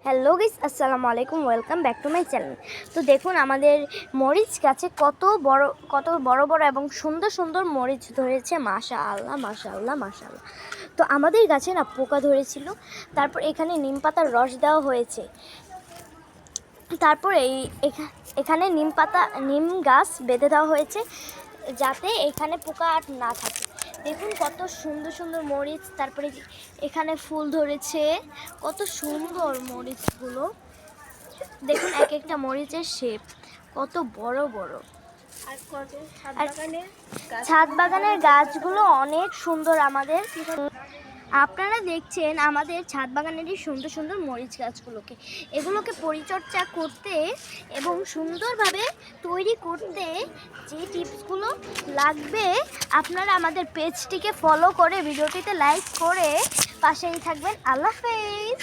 Hello guys, আসসালামু আলাইকুম, welcome back to my channel. তো দেখুন আমাদের মরিচ গাছে কত বড় বড় এবং সুন্দর সুন্দর মরিচ ধরেছে। মাশাআল্লাহ মাশাআল্লাহ মাশাআল্লাহ। তো আমাদের গাছে না পোকা ধরেছিল, তারপর এখানে নিম পাতার রস দেওয়া হয়েছে। তারপর এখানে নিম গাছ বেঁধে দেওয়া হয়েছে যাতে এখানে পোকা আর না থাকে। দেখুন কত সুন্দর সুন্দর মরিচ, তারপরে এখানে ফুল ধরেছে। কত সুন্দর মরিচগুলো দেখুন, এক একটা মরিচের শেপ কত বড় বড়। আর ছাদ বাগানের গাছগুলো অনেক সুন্দর। আপনারা দেখছেন আমাদের ছাদ বাগানেরই সুন্দর সুন্দর মরিচ গাছগুলোকে। এগুলোকে পরিচর্যা করতে এবং সুন্দরভাবে তৈরি করতে যে টিপসগুলো লাগবে, আপনারা আমাদের পেজটিকে ফলো করে ভিডিওটিতে লাইক করে পাশেই থাকবেন। আল্লাহ হাফেজ।